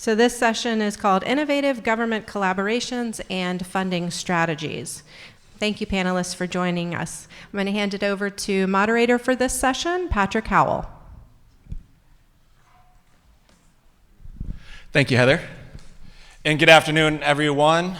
So this session is called Innovative Government Collaborations and Funding Strategies. Thank you, panelists, for joining us. I'm going to hand it over to moderator for this session, Patrick Howell. Thank you, Heather. And good afternoon, everyone.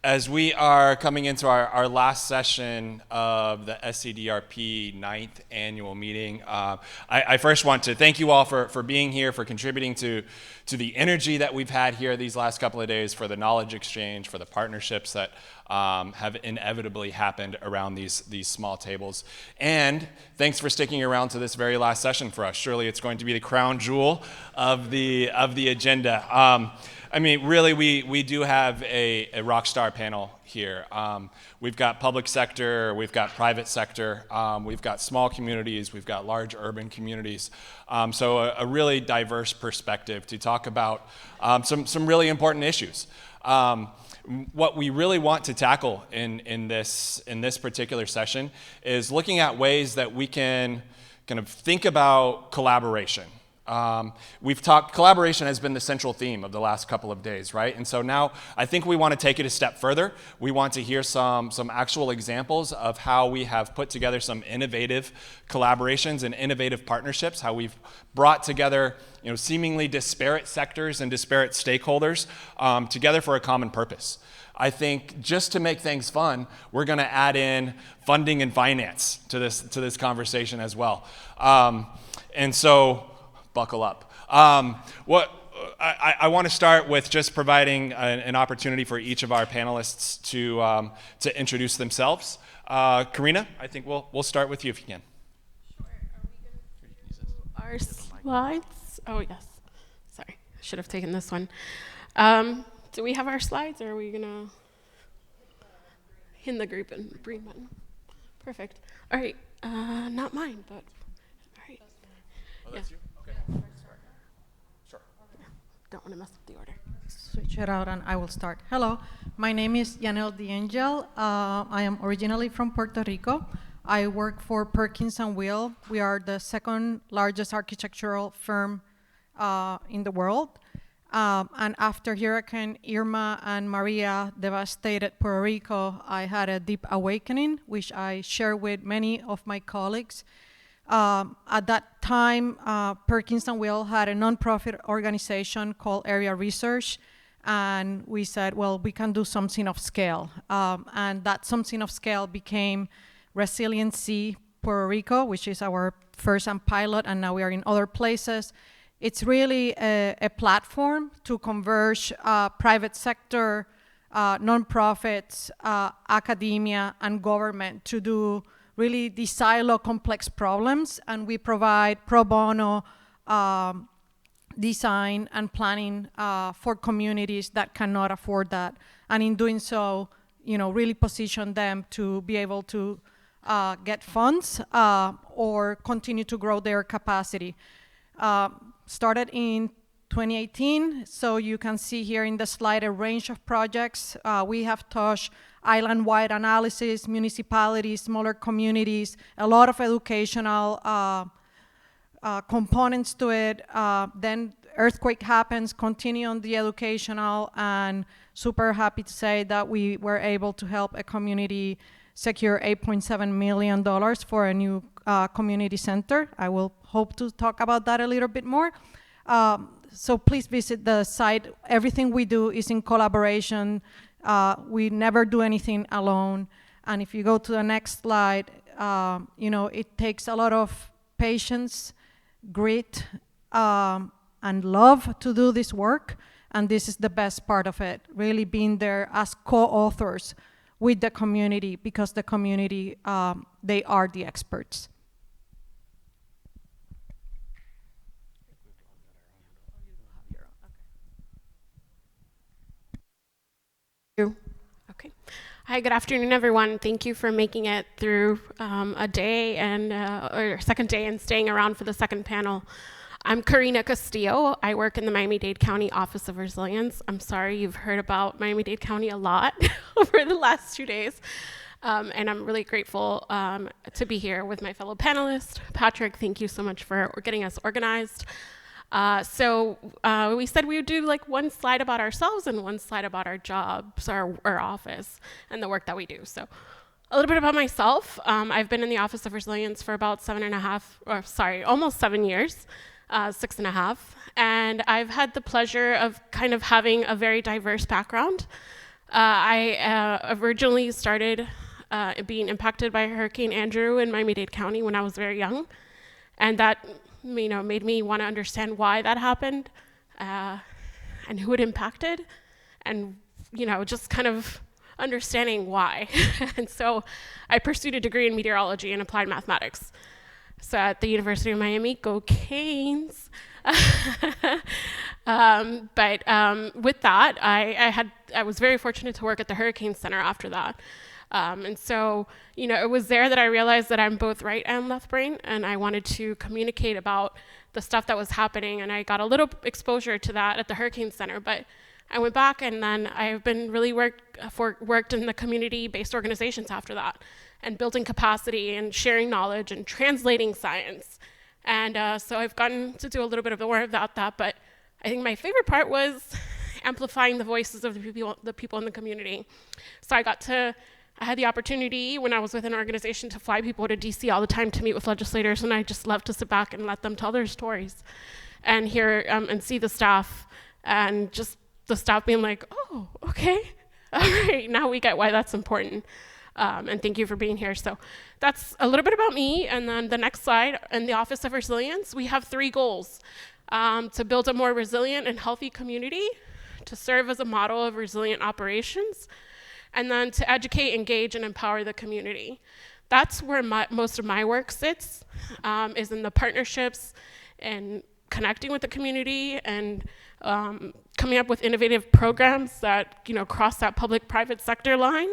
As we are coming into our last session of the SCDRP 9th annual meeting, I first want to thank you all for being here, for contributing to the energy that we've had here these last couple of days, for the knowledge exchange, for the partnerships that have inevitably happened around these small tables. And thanks for sticking around to this very last session for us. Surely it's going to be the crown jewel of the agenda. I mean, really, we do have a rock star panel here. We've got public sector, we've got private sector, we've got small communities, we've got large urban communities. So a really diverse perspective to talk about some really important issues. What we really want to tackle in this particular session is looking at ways that we can kind of think about collaboration. Collaboration has been the central theme of the last couple of days, right? And so now I think we want to take it a step further. We want to hear some actual examples of how we have put together some innovative collaborations and innovative partnerships, how we've brought together seemingly disparate sectors and disparate stakeholders together for a common purpose. I think just to make things fun, we're going to add in funding and finance to this conversation as well. And so buckle up. I want to start with just providing an opportunity for each of our panelists to introduce themselves. Karina, I think we'll start with you if you can. Sure. Are we going to do our slides? Oh, yes. Sorry, I should have taken this one. Do we have our slides, or are we going to hit the group and green button? Perfect. All right. Not mine, but all right. Oh, that's you? Sure. Don't want to mess up the order. Switch it out and I will start. Hello, my name is Yanel the Angel. I am originally from Puerto Rico. I work for Perkins&Will. We are the second largest architectural firm in the world. And after Hurricane Irma and Maria devastated Puerto Rico, I had a deep awakening, which I share with many of my colleagues. At that time, Perkins&Will had a nonprofit organization called Area Research, and we said, well, we can do something of scale. And that something of scale became ResilientSEE Puerto Rico, which is our first and pilot, and now we are in other places. It's really a platform to converge private sector, nonprofits, academia, and government to do really the silo complex problems, and we provide pro bono design and planning for communities that cannot afford that. And in doing so, really position them to be able to get funds or continue to grow their capacity. Started in 2018, so you can see here in the slide a range of projects. We have touched island-wide analysis, municipalities, smaller communities, a lot of educational components to it. Then earthquake happens, continue on the educational, and super happy to say that we were able to help a community secure $8.7 million for a new community center. I will hope to talk about that a little bit more. So please visit the site. Everything we do is in collaboration. We never do anything alone. And if you go to the next slide, it takes a lot of patience, grit, and love to do this work. And this is the best part of it, really being there as co-authors with the community, because the community, they are the experts. Okay. Hi, good afternoon, everyone. Thank you for making it through a day or second day and staying around for the second panel. I'm Karina Castillo. I work in the Miami-Dade County Office of Resilience. I'm sorry you've heard about Miami-Dade County a lot over the last 2 days. And I'm really grateful to be here with my fellow panelists. Patrick, thank you so much for getting us organized. We said we would do like one slide about ourselves and one slide about our jobs, our office, and the work that we do. So a little bit about myself. I've been in the Office of Resilience for about almost 7 years, 6.5. And I've had the pleasure of kind of having a very diverse background. I originally started being impacted by Hurricane Andrew in Miami-Dade County when I was very young. And that made me want to understand why that happened and who it impacted, and just kind of understanding why. And so I pursued a degree in meteorology and applied mathematics. So at the University of Miami, go Canes. With that, I was very fortunate to work at the Hurricane Center after that. It was there that I realized that I'm both right and left brain, and I wanted to communicate about the stuff that was happening, and I got a little exposure to that at the Hurricane Center, but I went back, and then I've been really worked in the community-based organizations after that, and building capacity and sharing knowledge and translating science. And so I've gotten to do a little bit of more about that, but I think my favorite part was amplifying the voices of the people in the community. So I had the opportunity when I was with an organization to fly people to DC all the time to meet with legislators, and I just loved to sit back and let them tell their stories and hear and see the staff, and just the staff being like, oh, okay, all right, now we get why that's important. And thank you for being here. So that's a little bit about me. And then the next slide, in the Office of Resilience, we have 3 goals: to build a more resilient and healthy community, to serve as a model of resilient operations, and then to educate, engage, and empower the community. That's where most of my work sits, is in the partnerships and connecting with the community and coming up with innovative programs that cross that public-private sector line.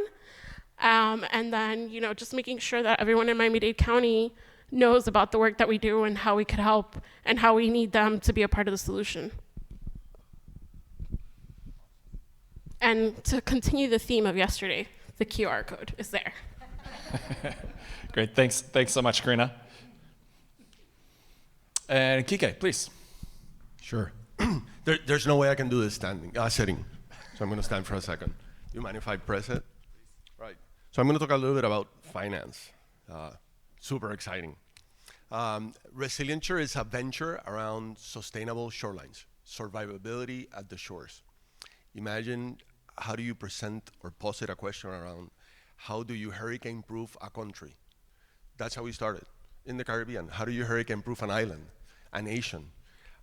And then just making sure that everyone in Miami-Dade County knows about the work that we do and how we could help and how we need them to be a part of the solution. And to continue the theme of yesterday, the QR code is there. Great, thanks so much, Karina. And Quique, please. Sure. There's no way I can do this sitting, so I'm going to stand for a second. Do you mind if I press it? Right. So I'm going to talk a little bit about finance. Super exciting. Resilienture is a venture around sustainable shorelines, survivability at the shores. Imagine, how do you present or posit a question around how do you hurricane-proof a country? That's how we started in the Caribbean. How do you hurricane-proof an island, a nation?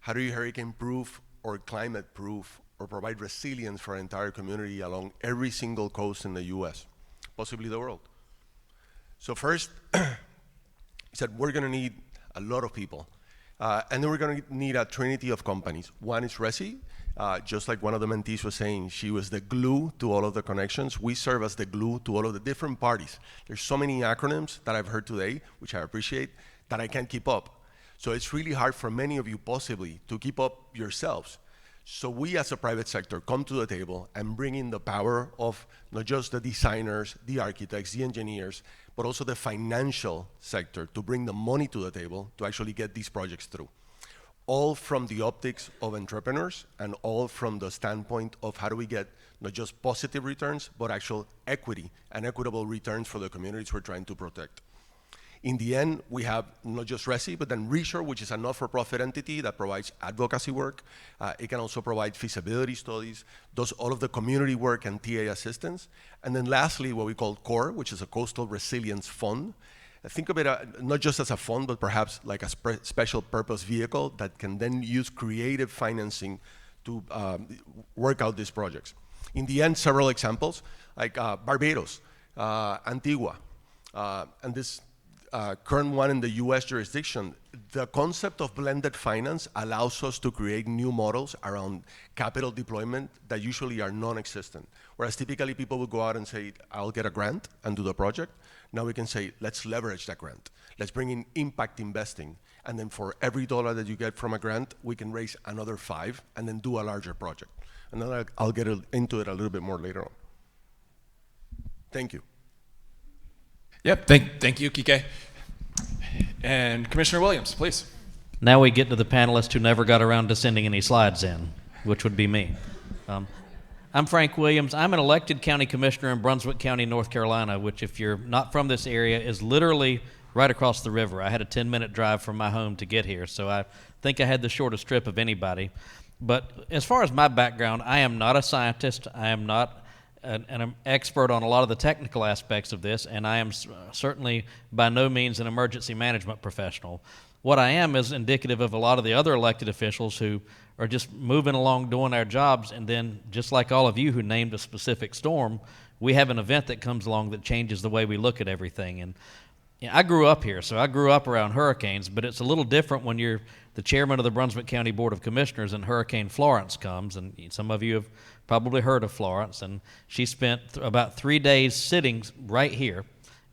How do you hurricane-proof or climate-proof or provide resilience for an entire community along every single coast in the US, possibly the world? So first, we said we're going to need a lot of people. And then we're going to need a trinity of companies. One is RESI. Just like one of the mentees was saying, she was the glue to all of the connections. We serve as the glue to all of the different parties. There's so many acronyms that I've heard today, which I appreciate, that I can't keep up. So it's really hard for many of you possibly to keep up yourselves. So we as a private sector come to the table and bring in the power of not just the designers, the architects, the engineers, but also the financial sector to bring the money to the table to actually get these projects through. All from the optics of entrepreneurs and all from the standpoint of how do we get not just positive returns, but actual equity and equitable returns for the communities we're trying to protect. In the end, we have not just RESI, but then Resure, which is a not-for-profit entity that provides advocacy work. It can also provide feasibility studies, does all of the community work and TA assistance. And then lastly, what we call CORE, which is a Coastal Resilience Fund. Think of it not just as a fund, but perhaps like a special purpose vehicle that can then use creative financing to work out these projects. In the end, several examples, like Barbados, Antigua, and this current one in the US jurisdiction. The concept of blended finance allows us to create new models around capital deployment that usually are non-existent. Whereas typically people would go out and say, I'll get a grant and do the project. Now we can say, let's leverage that grant. Let's bring in impact investing. And then for every $1 that you get from a grant, we can raise another $5 and then do a larger project. And then I'll get into it a little bit more later on. Thank you. Yep, thank you, Quique. And Commissioner Williams, please. Now we get to the panelists who never got around to sending any slides in, which would be me. I'm Frank Williams. I'm an elected county commissioner in Brunswick County, North Carolina, which, if you're not from this area, is literally right across the river. I had a 10-minute drive from my home to get here, so I think I had the shortest trip of anybody. But as far as my background, I am not a scientist. I am not an expert on a lot of the technical aspects of this, and I am certainly by no means an emergency management professional. What I am is indicative of a lot of the other elected officials who are just moving along doing our jobs, and then, just like all of you who named a specific storm, we have an event that comes along that changes the way we look at everything. And I grew up here, so I grew up around hurricanes, but it's a little different when you're the chairman of the Brunswick County Board of Commissioners and Hurricane Florence comes, and some of you have probably heard of Florence, and she spent about 3 days sitting right here,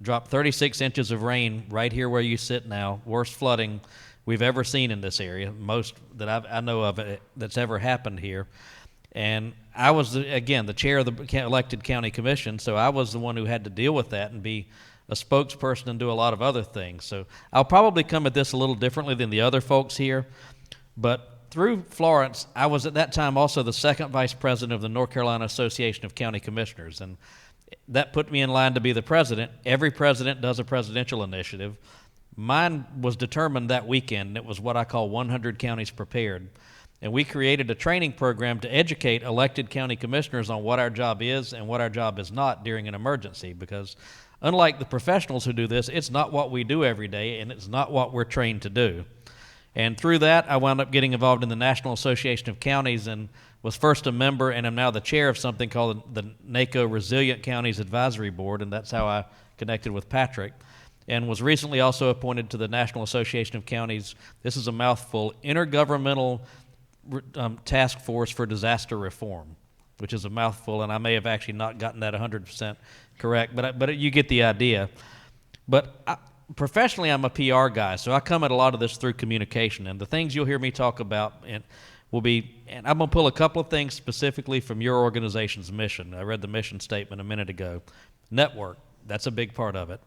dropped 36 inches of rain right here where you sit now, worst flooding we've ever seen in this area, most that I know of that's ever happened here. And I was, again, the chair of the elected county commission, so I was the one who had to deal with that and be a spokesperson and do a lot of other things. So I'll probably come at this a little differently than the other folks here, but through Florence, I was at that time also the second vice president of the North Carolina Association of County Commissioners, and that put me in line to be the president. Every president does a presidential initiative. Mine was determined that weekend. It was what I call 100 Counties Prepared. And we created a training program to educate elected county commissioners on what our job is and what our job is not during an emergency, because unlike the professionals who do this, it's not what we do every day, and it's not what we're trained to do. And through that, I wound up getting involved in the National Association of Counties and was first a member, and am now the chair of something called the NACO Resilient Counties Advisory Board, and that's how I connected with Patrick, and was recently also appointed to the National Association of Counties, this is a mouthful, Intergovernmental Task Force for Disaster Reform, which is a mouthful, and I may have actually not gotten that 100% correct, but you get the idea. But professionally, I'm a PR guy, so I come at a lot of this through communication, and the things you'll hear me talk about will be, and I'm going to pull a couple of things specifically from your organization's mission. I read the mission statement a minute ago. Network, that's a big part of it.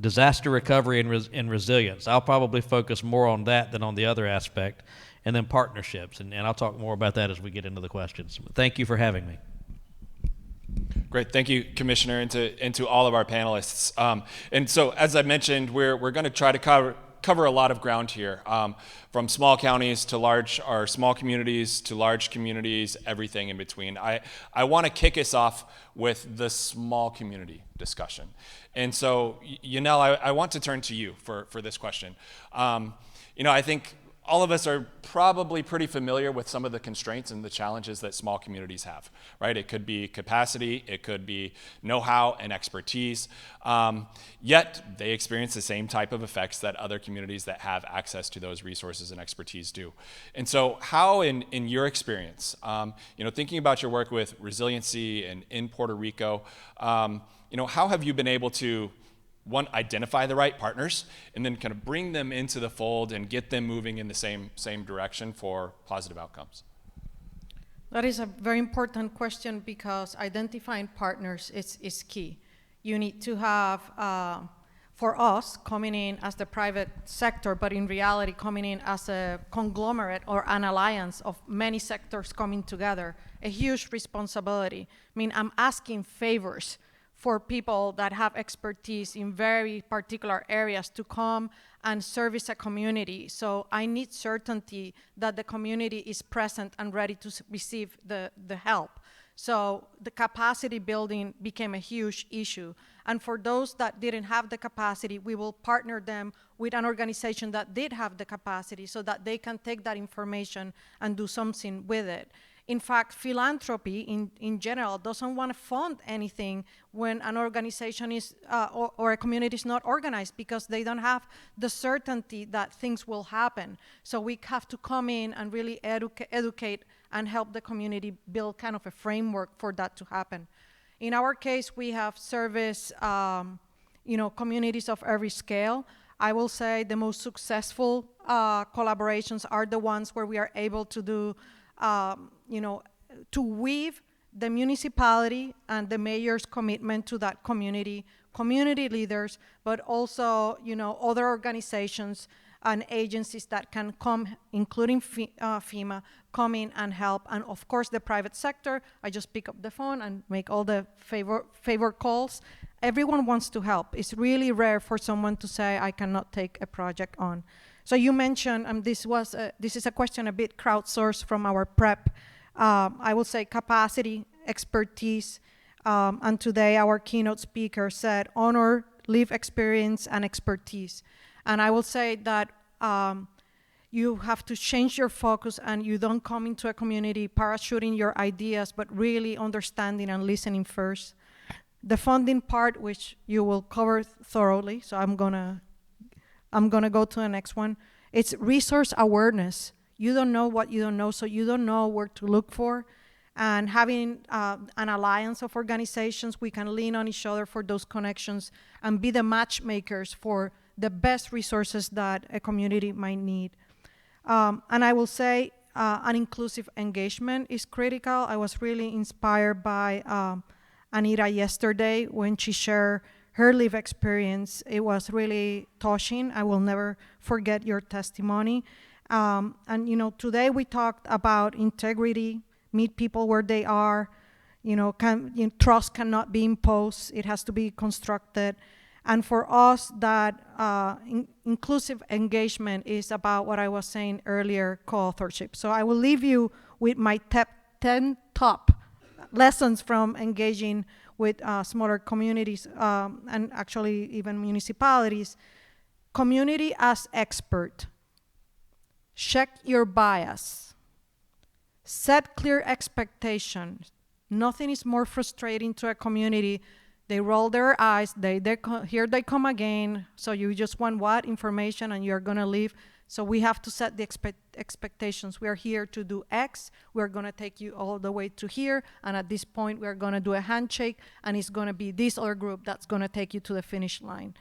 Disaster recovery and resilience. I'll probably focus more on that than on the other aspect. And then partnerships, and I'll talk more about that as we get into the questions. Thank you for having me. Great, thank you, Commissioner, and to all of our panelists. And so, as I mentioned, we're going to try to cover a lot of ground here, from small counties to large, or small communities to large communities, everything in between. I want to kick us off with the small community discussion. And so, Yanel, I want to turn to you for this question. I think all of us are probably pretty familiar with some of the constraints and the challenges that small communities have, right? It could be capacity, it could be know-how and expertise, yet they experience the same type of effects that other communities that have access to those resources and expertise do. And so how, in your experience, thinking about your work with ResilientSEE and in Puerto Rico, how have you been able to, one, identify the right partners, and then kind of bring them into the fold and get them moving in the same direction for positive outcomes? That is a very important question, because identifying partners is key. You need to have, for us, coming in as the private sector, but in reality coming in as a conglomerate or an alliance of many sectors coming together, a huge responsibility. I mean, I'm asking favors for people that have expertise in very particular areas to come and service a community. So I need certainty that the community is present and ready to receive the help. So the capacity building became a huge issue. And for those that didn't have the capacity, we will partner them with an organization that did have the capacity so that they can take that information and do something with it. In fact, philanthropy in general doesn't want to fund anything when an organization is or a community is not organized, because they don't have the certainty that things will happen. So we have to come in and really educate and help the community build kind of a framework for that to happen. In our case, we have serviced communities of every scale. I will say the most successful collaborations are the ones where we are able to do to weave the municipality and the mayor's commitment to that community leaders, but also, other organizations, and agencies that can come, including FEMA, come in and help. And of course, the private sector, I just pick up the phone and make all the favor calls. Everyone wants to help. It's really rare for someone to say, I cannot take a project on. So you mentioned, this is a question a bit crowdsourced from our prep. I will say capacity, expertise, and today our keynote speaker said honor, live experience, and expertise. And I will say that you have to change your focus, and you don't come into a community parachuting your ideas, but really understanding and listening first. The funding part, which you will cover thoroughly, so I'm gonna go to the next one. It's resource awareness. You don't know what you don't know, so you don't know where to look for. And having an alliance of organizations, we can lean on each other for those connections and be the matchmakers for the best resources that a community might need. And I will say an inclusive engagement is critical. I was really inspired by Anita yesterday when she shared her lived experience. It was really touching. I will never forget your testimony. And today we talked about integrity, meet people where they are. Trust cannot be imposed. It has to be constructed. And for us, that inclusive engagement is about what I was saying earlier, co-authorship. So I will leave you with my 10 top lessons from engaging with smaller communities and actually even municipalities. Community as expert. Check your bias. Set clear expectations. Nothing is more frustrating to a community. They roll their eyes, here they come again, so you just want what? Information, and you're gonna leave. So we have to set the expectations. We are here to do X, we're gonna take you all the way to here, and at this point we're gonna do a handshake, and it's gonna be this other group that's gonna take you to the finish line.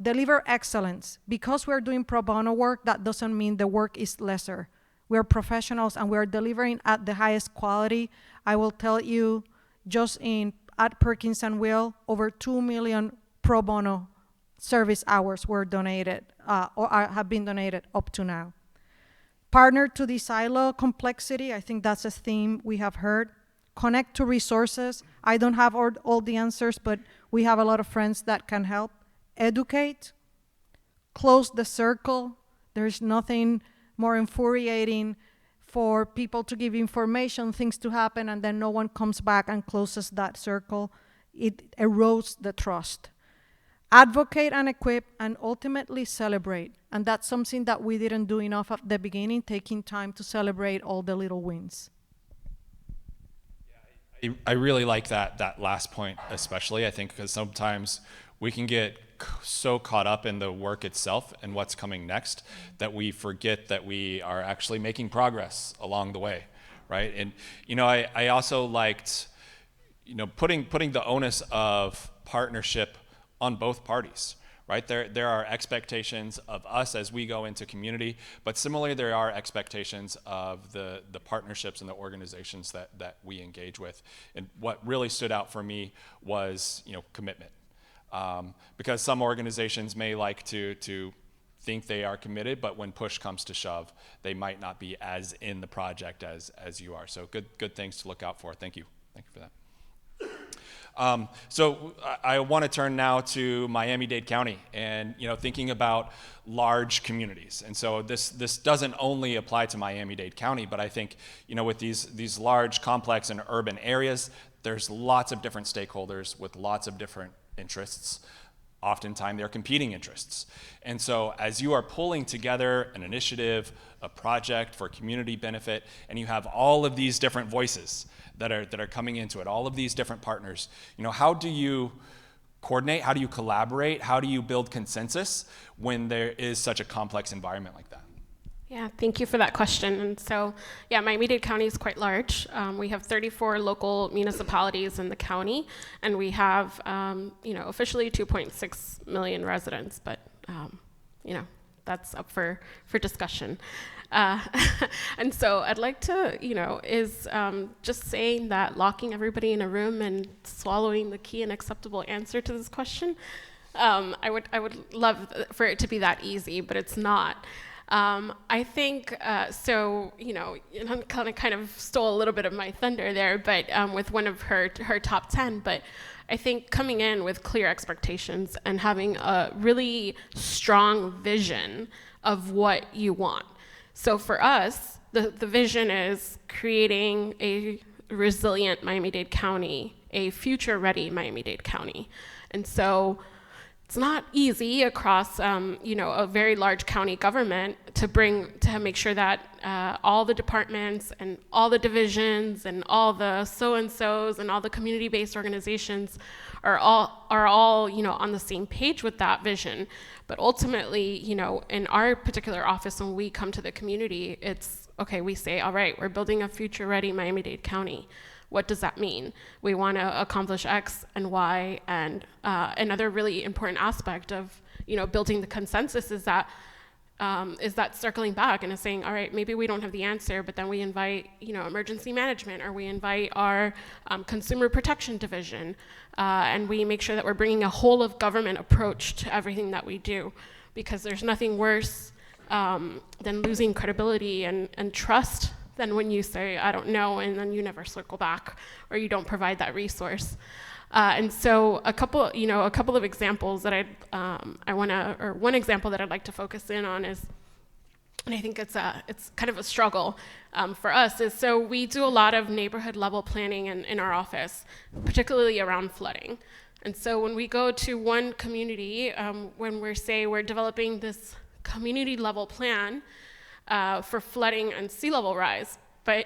Deliver excellence. Because we're doing pro bono work, that doesn't mean the work is lesser. We're professionals and we're delivering at the highest quality. I will tell you, just at Perkins&Will, over 2 million pro bono service hours were donated or have been donated up to now. Partner to the silo complexity. I think that's a theme we have heard. Connect to resources. I don't have all the answers, but we have a lot of friends that can help. Educate. Close the circle. There's nothing more infuriating for people to give information, things to happen, and then no one comes back and closes that circle. It erodes the trust. Advocate and equip, and ultimately celebrate. And that's something that we didn't do enough at the beginning, taking time to celebrate all the little wins. Yeah, I really like that last point, especially, I think, because sometimes we can get so caught up in the work itself and what's coming next that we forget that we are actually making progress along the way, right? And I also liked putting the onus of partnership on both parties, right? There are expectations of us as we go into community, but similarly there are expectations of the partnerships and the organizations that we engage with. And what really stood out for me was commitment. Because some organizations may like to think they are committed, but when push comes to shove, they might not be as in the project as you are. So good things to look out for. Thank you for that. So I want to turn now to Miami-Dade County and thinking about large communities. And so this doesn't only apply to Miami-Dade County, but I think with these large, complex, and urban areas, there's lots of different stakeholders with lots of different interests. Oftentimes they're competing interests. And so as you are pulling together an initiative, a project for community benefit, and you have all of these different voices that are coming into it, all of these different partners, how do you coordinate? How do you collaborate? How do you build consensus when there is such a complex environment like that? Yeah, thank you for that question. And so, Miami-Dade County is quite large. We have 34 local municipalities in the county, and we have, officially 2.6 million residents, but, that's up for discussion. And so I'd like to, just saying that locking everybody in a room and swallowing the key and acceptable answer to this question, I would love for it to be that easy, but it's not. I think, so, you know, kind of stole a little bit of my thunder there, but with one of her top 10, but I think coming in with clear expectations and having a really strong vision of what you want. So for us, the vision is creating a resilient Miami-Dade County, a future-ready Miami-Dade County. And so it's not easy across, you know, a very large county government to make sure that all the departments and all the divisions and all the so-and-sos and all the community-based organizations are all, you know, on the same page with that vision. But ultimately, you know, in our particular office, when we come to the community, it's, okay, we say, all right, we're building a future-ready Miami-Dade County. What does that mean? We want to accomplish X and Y, and another really important aspect of, you know, building the consensus is that circling back and is saying, all right, maybe we don't have the answer, but then we invite, you know, emergency management, or we invite our consumer protection division, and we make sure that we're bringing a whole of government approach to everything that we do, because there's nothing worse than losing credibility and trust than when you say, I don't know, and then you never circle back, or you don't provide that resource. And so a couple of examples that one example that I'd like to focus in on is, and I think it's kind of a struggle for us, is so we do a lot of neighborhood level planning in our office, particularly around flooding. And so when we go to one community, when we're developing this community level plan, for flooding and sea level rise, but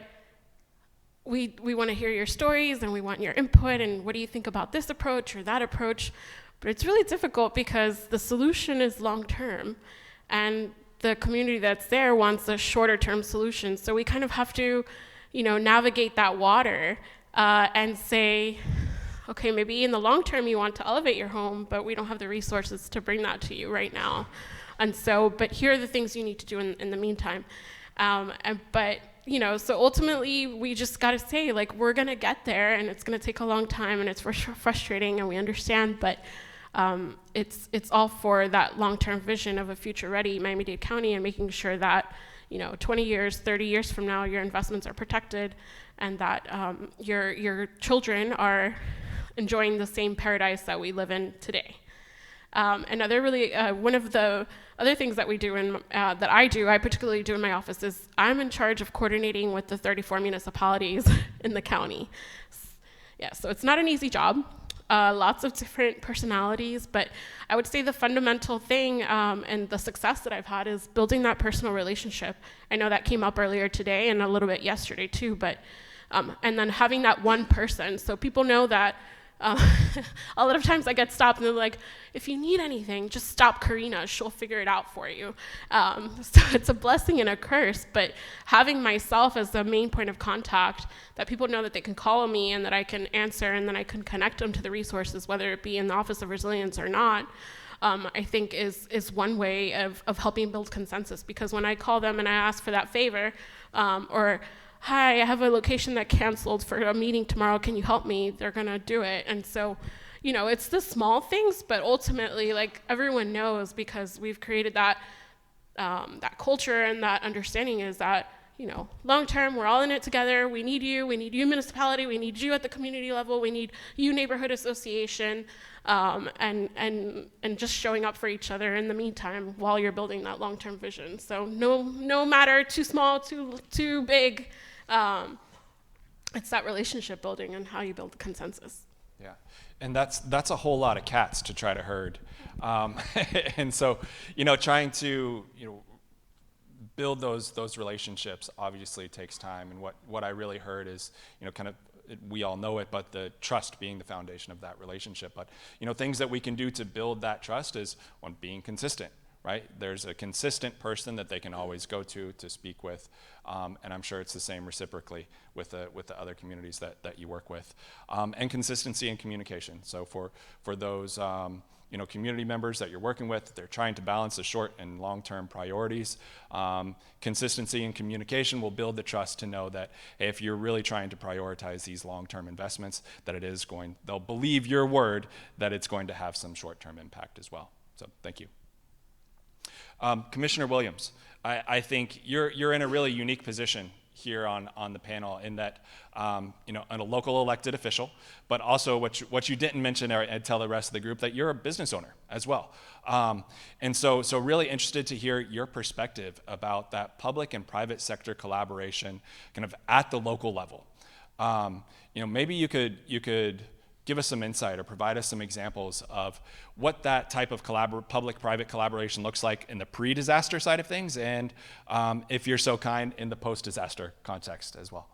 we want to hear your stories and we want your input and what do you think about this approach or that approach, but it's really difficult because the solution is long term and the community that's there wants a shorter term solution. So we kind of have to, you know, navigate that water and say, okay, maybe in the long term you want to elevate your home, but we don't have the resources to bring that to you right now. And so, but here are the things you need to do in the meantime. But, you know, so ultimately we just got to say, like, we're going to get there and it's going to take a long time and it's frustrating and we understand, but it's all for that long-term vision of a future-ready Miami-Dade County and making sure that, you know, 20 years, 30 years from now, your investments are protected and that your children are enjoying the same paradise that we live in today. Another really, one of the other things that we do I particularly do in my office is I'm in charge of coordinating with the 34 municipalities in the county. Yeah, so it's not an easy job. Lots of different personalities, but I would say the fundamental thing and the success that I've had is building that personal relationship. I know that came up earlier today and a little bit yesterday too, but and then having that one person, so people know that a lot of times I get stopped and they're like, if you need anything, just stop Karina, she'll figure it out for you. So it's a blessing and a curse, but having myself as the main point of contact, that people know that they can call me and that I can answer and then I can connect them to the resources, whether it be in the Office of Resilience or not, I think is one way of helping build consensus. Because when I call them and I ask for that favor, or hi, I have a location that canceled for a meeting tomorrow, can you help me? They're gonna do it. And so, you know, it's the small things, but ultimately, like, everyone knows, because we've created that culture and that understanding is that, you know, long term, we're all in it together. We need you municipality, we need you at the community level, we need you neighborhood association, and just showing up for each other in the meantime while you're building that long-term vision. So no matter too small, too big, it's that relationship building and how you build the consensus. Yeah, and that's a whole lot of cats to try to herd, and so, you know, trying to, you know, build those relationships obviously takes time. And what I really heard is, you know, kind of, we all know it, but the trust being the foundation of that relationship. But, you know, things that we can do to build that trust is, one, being consistent, right? There's a consistent person that they can always go to speak with, and I'm sure it's the same reciprocally with the other communities that you work with, and consistency in communication. So for those community members that you're working with. They're trying to balance the short and long-term priorities. Consistency in communication will build the trust to know that, hey, if you're really trying to prioritize these long-term investments, that they'll believe your word that it's going to have some short-term impact as well. So thank you. Commissioner Williams, I think you're in a really unique position here on the panel in that, I'm a local elected official, but also what you didn't mention and tell the rest of the group, that you're a business owner as well. And so really interested to hear your perspective about that public and private sector collaboration kind of at the local level. Maybe you could give us some insight or provide us some examples of what that type of public-private collaboration looks like in the pre-disaster side of things, and if you're so kind, in the post-disaster context as well.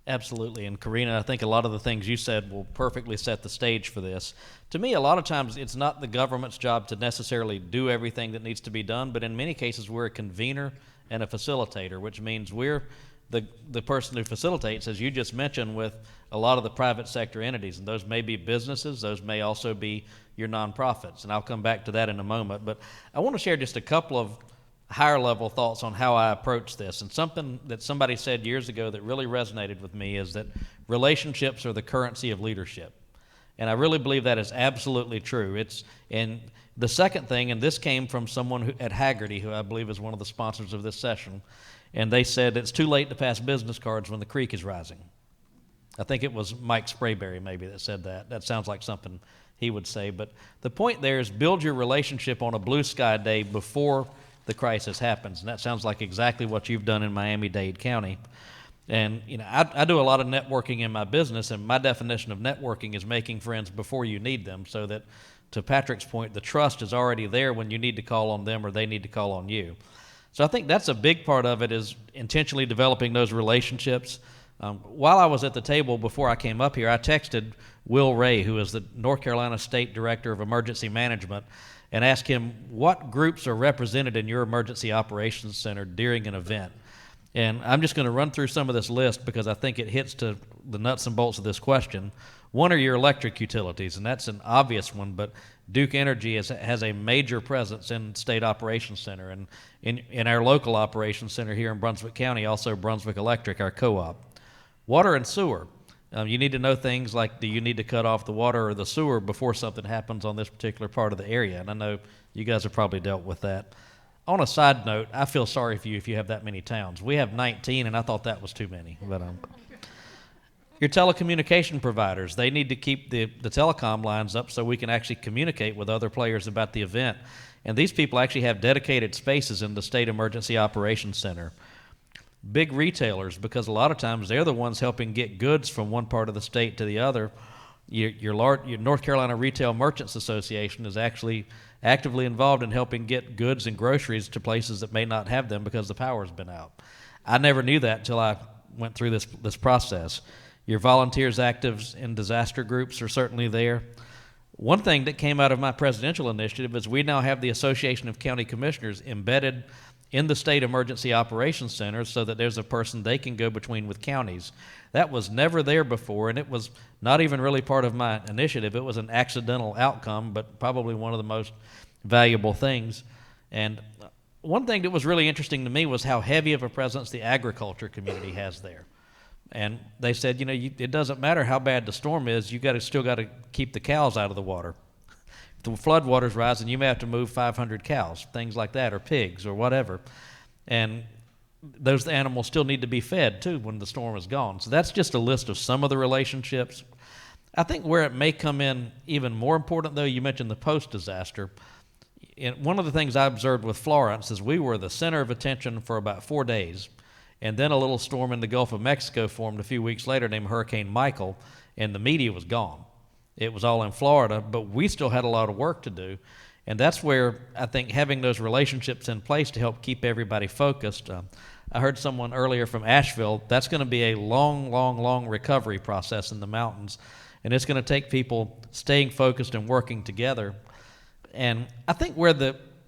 Absolutely, and Karina, I think a lot of the things you said will perfectly set the stage for this. To me, a lot of times it's not the government's job to necessarily do everything that needs to be done, but in many cases we're a convener and a facilitator, which means we're the person who facilitates, as you just mentioned, with a lot of the private sector entities, and those may be businesses, those may also be your nonprofits, and I'll come back to that in a moment. But I want to share just a couple of higher level thoughts on how I approach this. And something that somebody said years ago that really resonated with me is that relationships are the currency of leadership. And I really believe that is absolutely true. And the second thing, and this came from someone at Haggerty, who I believe is one of the sponsors of this session, and they said it's too late to pass business cards when the creek is rising. I think it was Mike Sprayberry maybe that said that. That sounds like something he would say. But the point there is build your relationship on a blue sky day before the crisis happens. And that sounds like exactly what you've done in Miami-Dade County. And I do a lot of networking in my business, and my definition of networking is making friends before you need them, so that, to Patrick's point, the trust is already there when you need to call on them or they need to call on you. So I think that's a big part of it, is intentionally developing those relationships. While I was at the table before I came up here, I texted Will Ray, who is the North Carolina State Director of Emergency Management, and asked him what groups are represented in your Emergency Operations Center during an event. And I'm just going to run through some of this list because I think it hits to the nuts and bolts of this question. One are your electric utilities, and that's an obvious one, but Duke Energy has a major presence in State Operations Center, and in our local operations center here in Brunswick County, also Brunswick Electric, our co-op. Water and sewer. You need to know things like, do you need to cut off the water or the sewer before something happens on this particular part of the area? And I know you guys have probably dealt with that. On a side note, I feel sorry for you if you have that many towns. We have 19, and I thought that was too many. But your telecommunication providers, they need to keep the telecom lines up so we can actually communicate with other players about the event. And these people actually have dedicated spaces in the State Emergency Operations Center. Big retailers, because a lot of times they're the ones helping get goods from one part of the state to the other. Your North Carolina Retail Merchants Association is actually actively involved in helping get goods and groceries to places that may not have them because the power's been out. I never knew that until I went through this process. Your volunteers active in disaster groups are certainly there. One thing that came out of my presidential initiative is we now have the Association of County Commissioners embedded in the State Emergency Operations Center so that there's a person they can go between with counties. That was never there before, and it was not even really part of my initiative. It was an accidental outcome, but probably one of the most valuable things. And one thing that was really interesting to me was how heavy of a presence the agriculture community has there. And they said, it doesn't matter how bad the storm is, you still got to keep the cows out of the water. If the floodwater's rising, you may have to move 500 cows, things like that, or pigs, or whatever. And those animals still need to be fed, too, when the storm is gone. So that's just a list of some of the relationships. I think where it may come in even more important, though, you mentioned the post-disaster. One of the things I observed with Florence is we were the center of attention for about 4 days. And then a little storm in the Gulf of Mexico formed a few weeks later named Hurricane Michael, and the media was gone. It was all in Florida, but we still had a lot of work to do. And that's where I think having those relationships in place to help keep everybody focused. I heard someone earlier from Asheville, that's going to be a long recovery process in the mountains. And it's going to take people staying focused and working together. And I think where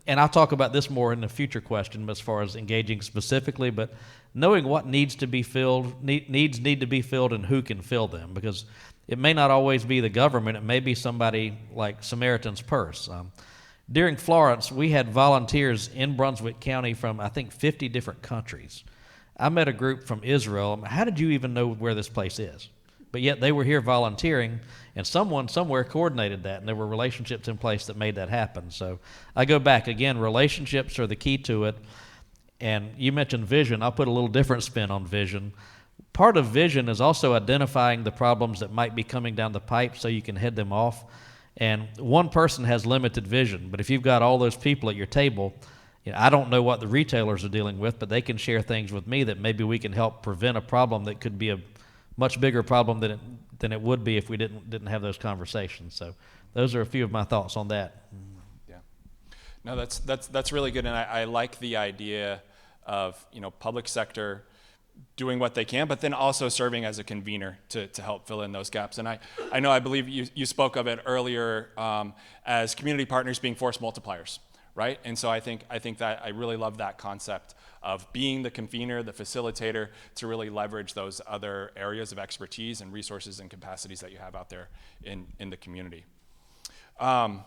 and I'll talk about this more in the future question as far as engaging specifically, but knowing what needs to be filled, needs need to be filled and who can fill them, because it may not always be the government. It may be somebody like Samaritan's Purse. During Florence, we had volunteers in Brunswick County from, I think, 50 different countries. I met a group from Israel. How did you even know where this place is? But yet they were here volunteering, and someone somewhere coordinated that, and there were relationships in place that made that happen. So I go back again, relationships are the key to it. And you mentioned vision. I'll put a little different spin on vision. Part of vision is also identifying the problems that might be coming down the pipe so you can head them off. And one person has limited vision, but if you've got all those people at your table, I don't know what the retailers are dealing with, but they can share things with me that maybe we can help prevent a problem that could be a much bigger problem than it would be if we didn't have those conversations. So those are a few of my thoughts on that. Yeah. No, that's really good, and I like the idea of public sector doing what they can, but then also serving as a convener to help fill in those gaps. And I believe you spoke of it earlier as community partners being force multipliers, right? And so I think that I really love that concept of being the convener, the facilitator, to really leverage those other areas of expertise and resources and capacities that you have out there in the community. I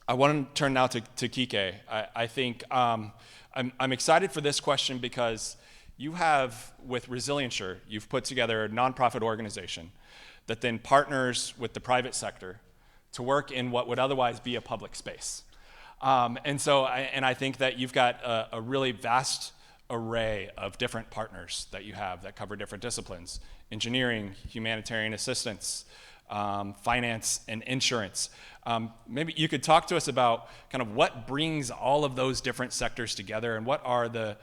want to turn now to Quique. I think I'm excited for this question because you have, with Resilienture, you've put together a nonprofit organization that then partners with the private sector to work in what would otherwise be a public space. And I think that you've got a really vast array of different partners that you have that cover different disciplines: engineering, humanitarian assistance, finance, and insurance. Maybe you could talk to us about kind of what brings all of those different sectors together, and what are the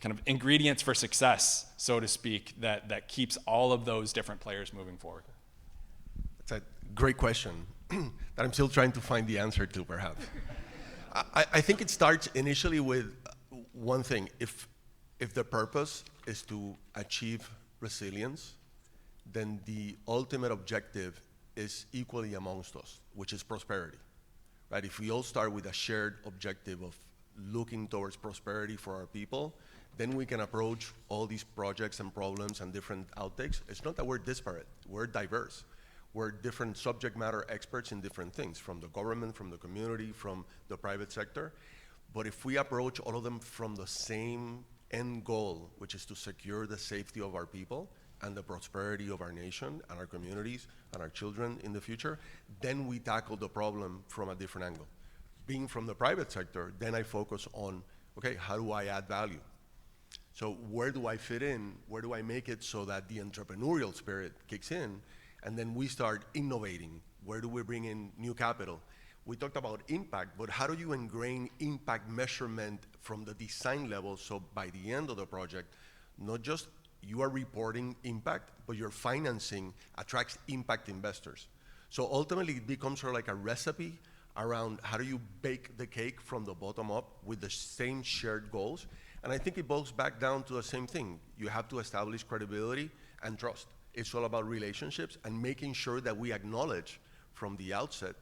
kind of ingredients for success, so to speak, that keeps all of those different players moving forward. That's a great question that I'm still trying to find the answer to, perhaps. I think it starts initially with one thing. If the purpose is to achieve resilience, then the ultimate objective is equally amongst us, which is prosperity, right? If we all start with a shared objective of looking towards prosperity for our people, then we can approach all these projects and problems and different outtakes. It's not that we're disparate, we're diverse. We're different subject matter experts in different things, from the government, from the community, from the private sector. But if we approach all of them from the same end goal, which is to secure the safety of our people and the prosperity of our nation and our communities and our children in the future, then we tackle the problem from a different angle. Being from the private sector, then I focus on, okay, how do I add value? So where do I fit in? Where do I make it so that the entrepreneurial spirit kicks in? And then we start innovating. Where do we bring in new capital? We talked about impact, but how do you ingrain impact measurement from the design level, so by the end of the project, not just you are reporting impact, but your financing attracts impact investors. So ultimately it becomes sort of like a recipe around how do you bake the cake from the bottom up with the same shared goals. And I think it boils back down to the same thing. You have to establish credibility and trust. It's all about relationships and making sure that we acknowledge from the outset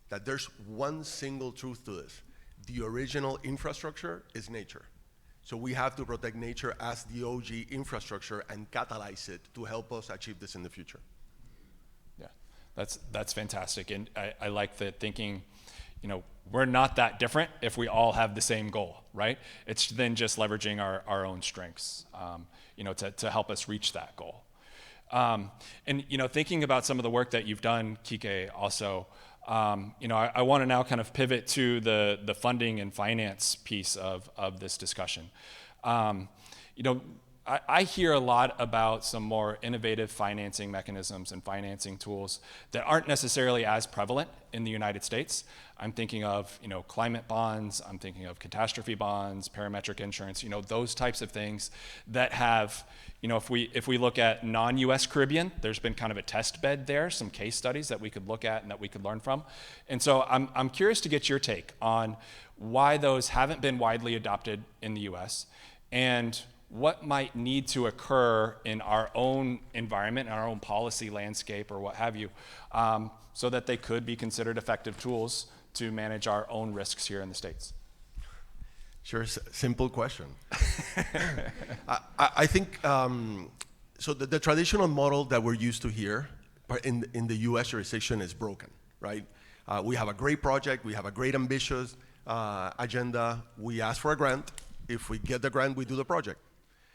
that there's one single truth to this. The original infrastructure is nature. So we have to protect nature as the OG infrastructure and catalyze it to help us achieve this in the future. Yeah, that's fantastic. And I like the thinking, we're not that different if we all have the same goal, right? It's then just leveraging our own strengths, to help us reach that goal. And thinking about some of the work that you've done, Quique, also, I want to now kind of pivot to the funding and finance piece of this discussion. I hear a lot about some more innovative financing mechanisms and financing tools that aren't necessarily as prevalent in the United States. I'm thinking of, climate bonds, I'm thinking of catastrophe bonds, parametric insurance, those types of things that have, if we look at non-US Caribbean, there's been kind of a test bed there, some case studies that we could look at and that we could learn from. And so I'm curious to get your take on why those haven't been widely adopted in the US, and what might need to occur in our own environment, in our own policy landscape or what have you, so that they could be considered effective tools to manage our own risks here in the States. Sure, simple question. I think, so the traditional model that we're used to here in the US jurisdiction is broken, right? We have a great project, we have a great ambitious agenda, we ask for a grant. If we get the grant, we do the project.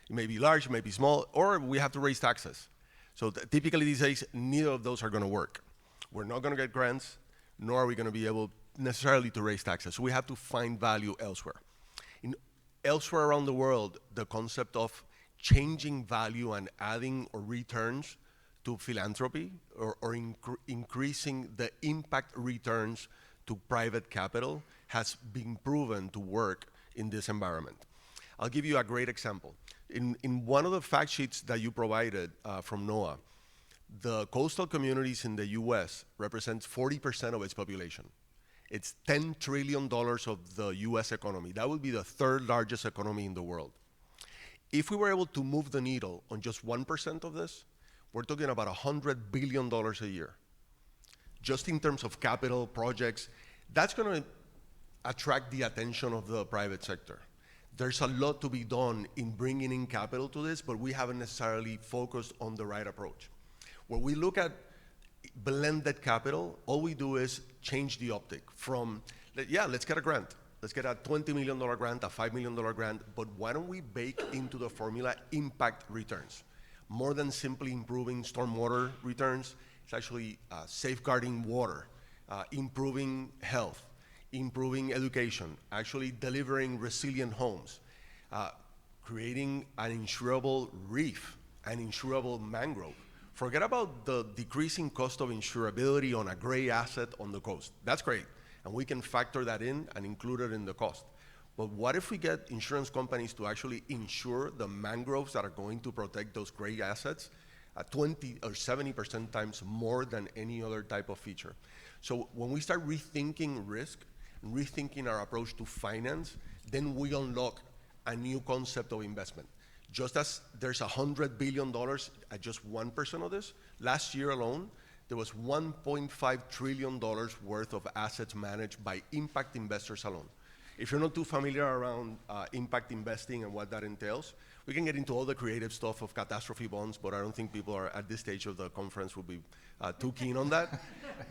It may be large, it may be small, or we have to raise taxes. So typically these days, neither of those are gonna work. We're not gonna get grants, nor are we gonna be able necessarily to raise taxes. So we have to find value elsewhere. Elsewhere around the world, the concept of changing value and adding or returns to philanthropy or increasing the impact returns to private capital has been proven to work in this environment. I'll give you a great example. In one of the fact sheets that you provided from NOAA, the coastal communities in the US represents 40% of its population. It's $10 trillion of the US economy. That would be the third largest economy in the world. If we were able to move the needle on just 1% of this, we're talking about $100 billion a year. Just in terms of capital projects, that's gonna attract the attention of the private sector. There's a lot to be done in bringing in capital to this, but we haven't necessarily focused on the right approach. When we look at blended capital, all we do is change the optic from, yeah, let's get a grant. Let's get a $20 million grant, a $5 million grant, but why don't we bake into the formula impact returns? More than simply improving stormwater returns, it's actually safeguarding water, improving health, improving education, actually delivering resilient homes, creating an insurable reef, an insurable mangrove. Forget about the decreasing cost of insurability on a gray asset on the coast. That's great, and we can factor that in and include it in the cost. But what if we get insurance companies to actually insure the mangroves that are going to protect those gray assets at 20 or 70% times more than any other type of feature? So when we start rethinking risk, and rethinking our approach to finance, then we unlock a new concept of investment. Just as there's $100 billion at just 1% of this, last year alone, there was $1.5 trillion worth of assets managed by impact investors alone. If you're not too familiar around impact investing and what that entails, we can get into all the creative stuff of catastrophe bonds, but I don't think people are at this stage of the conference will be too keen on that.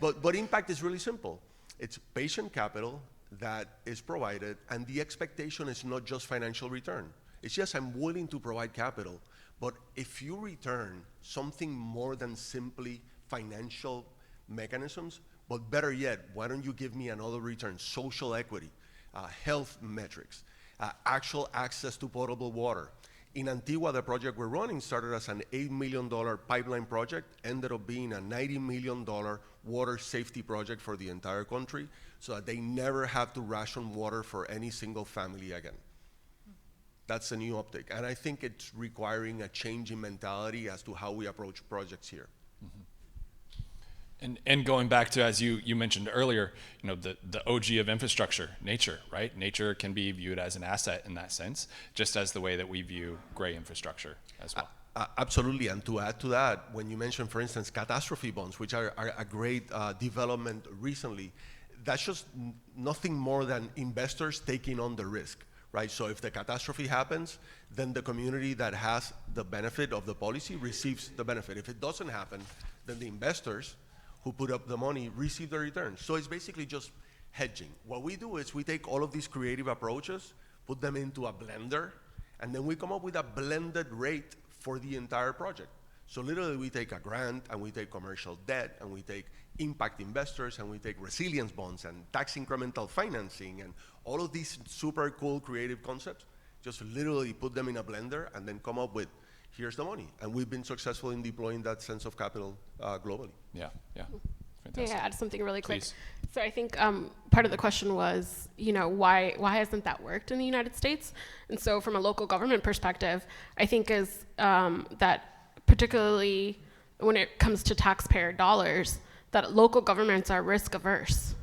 But impact is really simple. It's patient capital that is provided, and the expectation is not just financial return. It's just I'm willing to provide capital, but if you return something more than simply financial mechanisms, but better yet, why don't you give me another return, social equity, health metrics, actual access to potable water. In Antigua, the project we're running started as an $8 million pipeline project, ended up being a $90 million water safety project for the entire country, so that they never have to ration water for any single family again. That's a new optic, and I think it's requiring a change in mentality as to how we approach projects here. Mm-hmm. And going back to, as you mentioned earlier, you know, the OG of infrastructure, nature, right? Nature can be viewed as an asset in that sense, just as the way that we view gray infrastructure as well. Absolutely, and to add to that, when you mention, for instance, catastrophe bonds, which are a great development recently, that's just nothing more than investors taking on the risk. Right? So if the catastrophe happens, then the community that has the benefit of the policy receives the benefit. If it doesn't happen, then the investors who put up the money receive the return. So it's basically just hedging. What we do is we take all of these creative approaches, put them into a blender, and then we come up with a blended rate for the entire project. So literally we take a grant, and we take commercial debt, and we take impact investors, and we take resilience bonds and tax incremental financing and all of these super cool creative concepts, just literally put them in a blender and then come up with, here's the money. And we've been successful in deploying that sense of capital globally. Yeah. Fantastic. May I add something really quick? Please. So I think part of the question was, you know, why hasn't that worked in the United States? And so from a local government perspective, I think is that particularly when it comes to taxpayer dollars, that local governments are risk averse.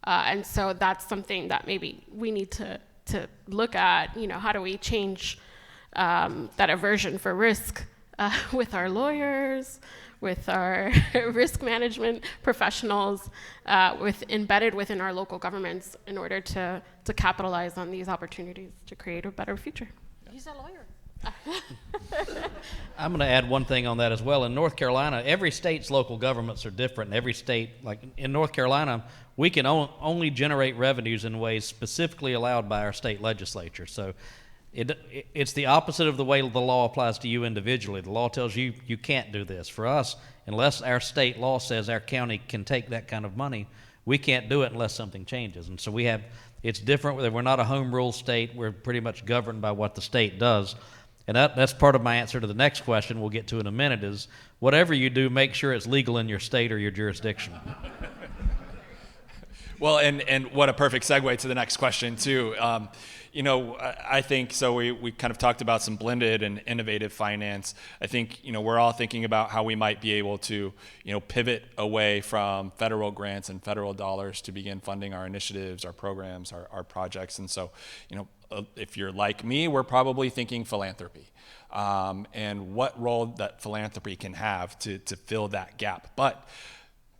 And so that's something that maybe we need to look at, you know, how do we change that aversion for risk with our lawyers, with our risk management professionals, embedded within our local governments in order to capitalize on these opportunities to create a better future. He's a lawyer. I'm going to add one thing on that as well. In North Carolina, every state's local governments are different. Every state, like in North Carolina, we can only generate revenues in ways specifically allowed by our state legislature. So it's the opposite of the way the law applies to you individually. The law tells you you can't do this. For us, unless our state law says our county can take that kind of money, we can't do it unless something changes. And so it's different. We're not a home rule state. We're pretty much governed by what the state does. And that's part of my answer to the next question we'll get to in a minute is whatever you do, make sure it's legal in your state or your jurisdiction. Well, and what a perfect segue to the next question, too. I think, so we kind of talked about some blended and innovative finance. I think, we're all thinking about how we might be able to, pivot away from federal grants and federal dollars to begin funding our initiatives, our programs, our projects. And so, if you're like me, we're probably thinking philanthropy and what role that philanthropy can have to fill that gap. But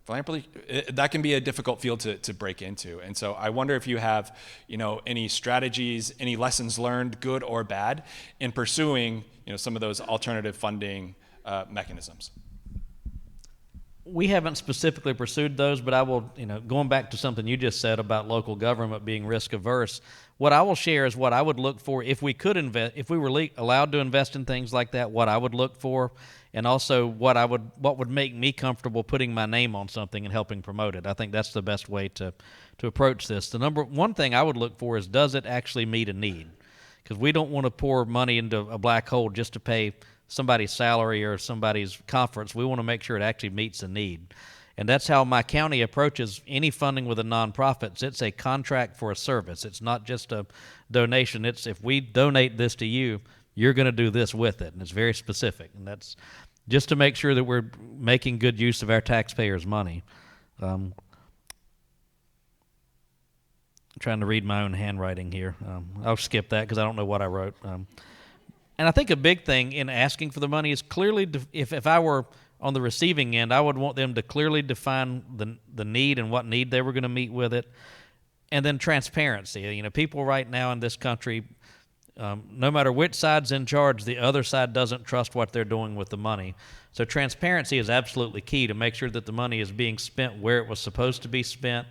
philanthropy, that can be a difficult field to break into. And so I wonder if you have, any strategies, any lessons learned, good or bad, in pursuing, some of those alternative funding mechanisms. We haven't specifically pursued those, but I will, going back to something you just said about local government being risk averse, what I will share is what I would look for if we could invest, if we were allowed to invest in things like that, what I would look for, and also what would make me comfortable putting my name on something and helping promote it. I think that's the best way to approach this. The number one thing I would look for is, does it actually meet a need? Because we don't want to pour money into a black hole just to pay somebody's salary or somebody's conference. We want to make sure it actually meets a need. And that's how my county approaches any funding with a nonprofit. It's a contract for a service. It's not just a donation. It's, if we donate this to you, you're going to do this with it. And it's very specific. And that's just to make sure that we're making good use of our taxpayers' money. I'm trying to read my own handwriting here. I'll skip that because I don't know what I wrote. And I think a big thing in asking for the money is clearly, if I were on the receiving end, I would want them to clearly define the need and what need they were going to meet with it. And then transparency. People right now in this country, no matter which side's in charge, the other side doesn't trust what they're doing with the money. So transparency is absolutely key to make sure that the money is being spent where it was supposed to be spent,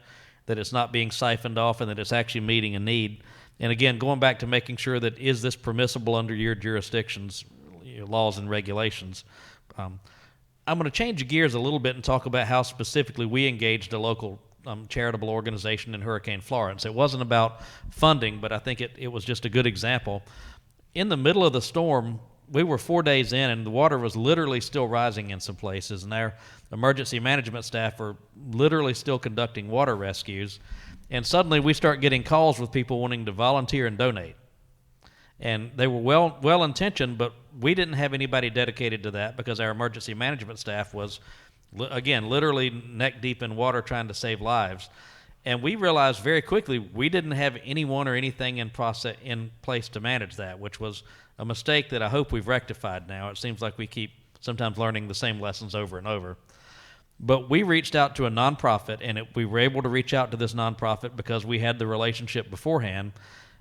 that it's not being siphoned off, and that it's actually meeting a need. And again, going back to making sure that, is this permissible under your jurisdiction's laws and regulations? I'm going to change gears a little bit and talk about how specifically we engaged a local charitable organization in Hurricane Florence. It wasn't about funding, but I think it was just a good example. In the middle of the storm, we were 4 days in, and the water was literally still rising in some places, and our emergency management staff were literally still conducting water rescues. And suddenly we start getting calls with people wanting to volunteer and donate. And they were well-intentioned, but we didn't have anybody dedicated to that because our emergency management staff was, again, literally neck-deep in water trying to save lives. And we realized very quickly we didn't have anyone or anything in place to manage that, which was a mistake that I hope we've rectified now. It seems like we keep sometimes learning the same lessons over and over. But we reached out to a nonprofit, and we were able to reach out to this nonprofit because we had the relationship beforehand.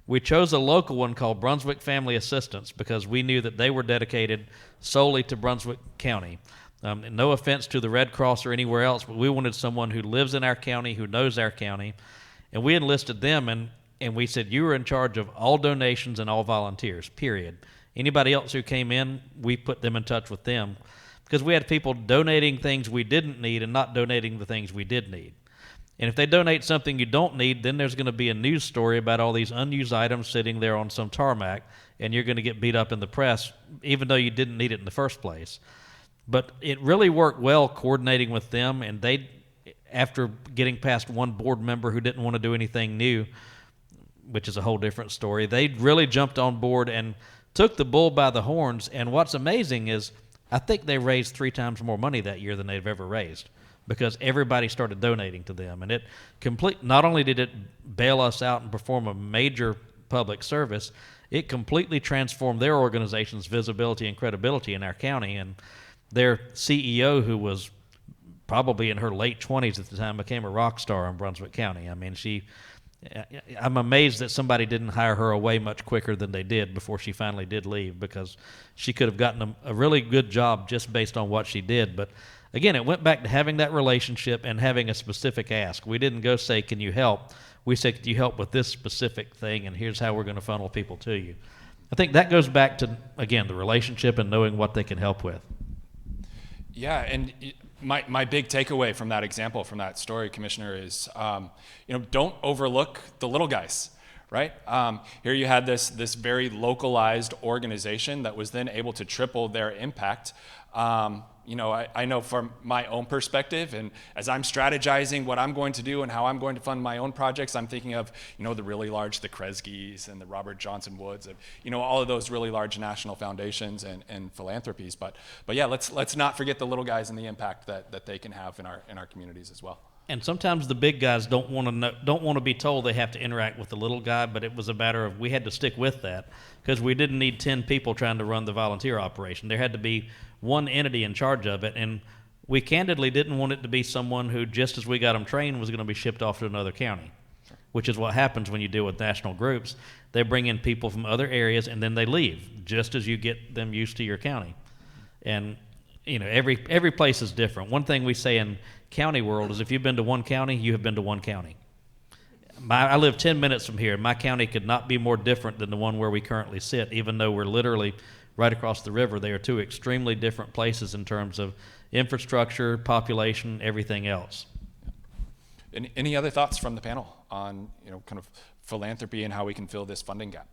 We chose a local one called Brunswick Family Assistance because we knew that they were dedicated solely to Brunswick County. No offense to the Red Cross or anywhere else, but we wanted someone who lives in our county, who knows our county. And we enlisted them, and we said, you are in charge of all donations and all volunteers, period. Anybody else who came in, we put them in touch with them because we had people donating things we didn't need and not donating the things we did need. And if they donate something you don't need, then there's going to be a news story about all these unused items sitting there on some tarmac, and you're going to get beat up in the press, even though you didn't need it in the first place. But it really worked well coordinating with them, and they, after getting past one board member who didn't want to do anything new, which is a whole different story, they really jumped on board and took the bull by the horns. And what's amazing is I think they raised 3 times more money that year than they've ever raised, because everybody started donating to them. And not only did it bail us out and perform a major public service, it completely transformed their organization's visibility and credibility in our county. And their CEO, who was probably in her late 20s at the time, became a rock star in Brunswick County. I mean, I'm amazed that somebody didn't hire her away much quicker than they did before she finally did leave, because she could have gotten a really good job just based on what she did. But again, it went back to having that relationship and having a specific ask. We didn't go say, can you help? We said, can you help with this specific thing, and here's how we're going to funnel people to you. I think that goes back to, again, the relationship and knowing what they can help with. Yeah, and my big takeaway from that example, from that story, Commissioner, is don't overlook the little guys, right? Here you had this very localized organization that was then able to triple their impact. I know from my own perspective, and as I'm strategizing what I'm going to do and how I'm going to fund my own projects, I'm thinking of, the really large, the Kresge's and the Robert Johnson Woods, all of those really large national foundations and philanthropies. But yeah, let's not forget the little guys and the impact that they can have in our communities as well. And sometimes the big guys don't want to be told they have to interact with the little guy, but it was a matter of we had to stick with that, because we didn't need 10 people trying to run the volunteer operation. There had to be one entity in charge of it, and we candidly didn't want it to be someone who, just as we got them trained, was going to be shipped off to another county, which is what happens when you deal with national groups. They bring in people from other areas, and then they leave, just as you get them used to your county. And every place is different. One thing we say in county world is if you've been to one county, you have been to one county. I live 10 minutes from here. My county could not be more different than the one where we currently sit, even though we're literally right across the river. They are two extremely different places in terms of infrastructure, population, everything else. Any other thoughts from the panel on kind of philanthropy and how we can fill this funding gap?